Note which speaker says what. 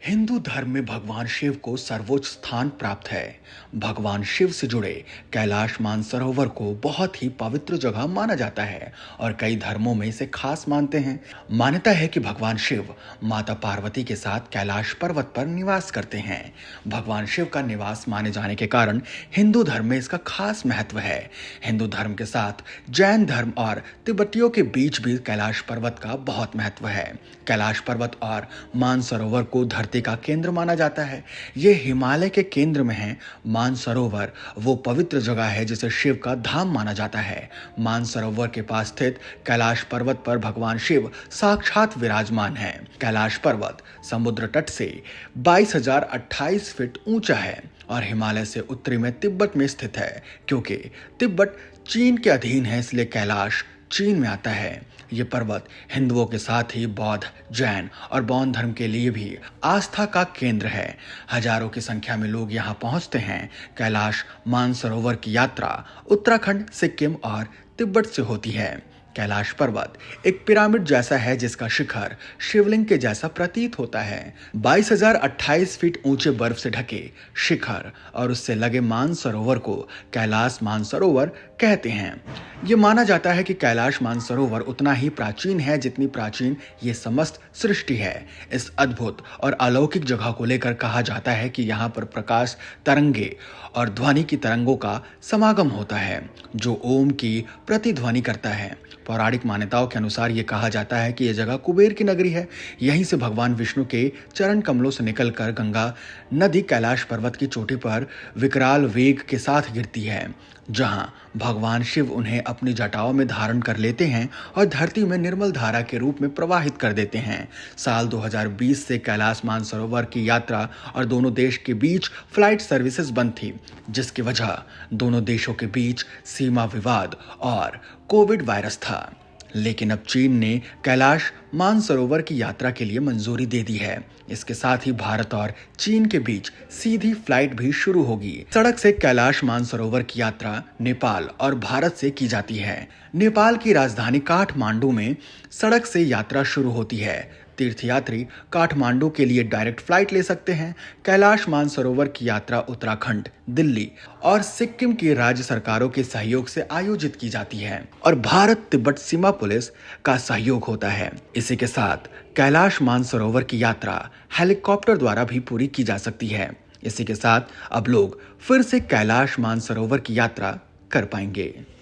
Speaker 1: हिंदू धर्म में भगवान शिव को सर्वोच्च स्थान प्राप्त है। भगवान शिव से जुड़े कैलाश मानसरोवर को बहुत ही पवित्र जगह माना जाता है और कई धर्मों में इसे खास मानते हैं। मान्यता है कि भगवान शिव माता पार्वती के साथ कैलाश पर्वत पर निवास करते हैं। भगवान शिव का निवास माने जाने के कारण हिंदू धर्म में इसका खास महत्व है। हिंदू धर्म के साथ जैन धर्म और तिब्बतियों के बीच भी कैलाश पर्वत का बहुत महत्व है। कैलाश पर्वत और मानसरोवर को धरती का केंद्र माना जाता है। यह हिमालय के केंद्र में है। मानसरोवर वो पवित्र जगह है जिसे शिव का धाम माना जाता है। मानसरोवर के पास स्थित कैलाश पर्वत पर भगवान शिव साक्षात विराजमान है। कैलाश पर्वत समुद्र तट से 22,028 फीट ऊंचा है और हिमालय से उत्तरी में तिब्बत में स्थित है। क्योंकि तिब्बत चीन के अधीन है, इसलिए कैलाश चीन में आता है। ये पर्वत हिंदुओं के साथ ही बौद्ध, जैन और बौद्ध धर्म के लिए भी आस्था का केंद्र है। हजारों की संख्या में लोग यहाँ पहुंचते हैं। कैलाश मानसरोवर की यात्रा उत्तराखंड, सिक्किम और तिब्बत से होती है। कैलाश पर्वत एक पिरामिड जैसा है जिसका शिखर शिवलिंग के जैसा प्रतीत होता है। 22,028 फीट ऊंचे बर्फ से ढके शिखर और उससे लगे मानसरोवर को कैलाश मानसरोवर कहते हैं। ये माना जाता है कि कैलाश मानसरोवर उतना ही प्राचीन है जितनी प्राचीन ये समस्त सृष्टि है। इस अद्भुत और अलौकिक जगह को लेकर कहा जाता है कि यहाँ पर प्रकाश तरंगे और ध्वनि की तरंगों का समागम होता है जो ओम की प्रतिध्वनि करता है। पौराणिक मान्यताओं के अनुसार यह कहा जाता है कि यह जगह कुबेर की नगरी है। यहीं से भगवान विष्णु के चरण कमलों से निकलकर गंगा नदी कैलाश पर्वत की चोटी पर विकराल वेग के साथ गिरती है, जहां भगवान शिव उन्हें अपनी जटाओं में धारण कर लेते हैं और धरती में निर्मल धारा के रूप में प्रवाहित कर देते हैं। साल 2020 से कैलाश मानसरोवर की यात्रा और दोनों देश के बीच फ्लाइट सर्विसेज बंद थी, जिसकी वजह दोनों देशों के बीच सीमा विवाद और कोविड वायरस था। लेकिन अब चीन ने कैलाश मानसरोवर की यात्रा के लिए मंजूरी दे दी है। इसके साथ ही भारत और चीन के बीच सीधी फ्लाइट भी शुरू होगी। सड़क से कैलाश मानसरोवर की यात्रा नेपाल और भारत से की जाती है। नेपाल की राजधानी काठमांडू में सड़क से यात्रा शुरू होती है। तीर्थयात्री काठमांडू के लिए डायरेक्ट फ्लाइट ले सकते हैं। कैलाश मानसरोवर की यात्रा उत्तराखंड, दिल्ली और सिक्किम की राज्य सरकारों के सहयोग से आयोजित की जाती है और भारत तिब्बत सीमा पुलिस का सहयोग होता है। इसी के साथ कैलाश मानसरोवर की यात्रा हेलीकॉप्टर द्वारा भी पूरी की जा सकती है। इसी के साथ अब लोग फिर से कैलाश मानसरोवर की यात्रा कर पाएंगे।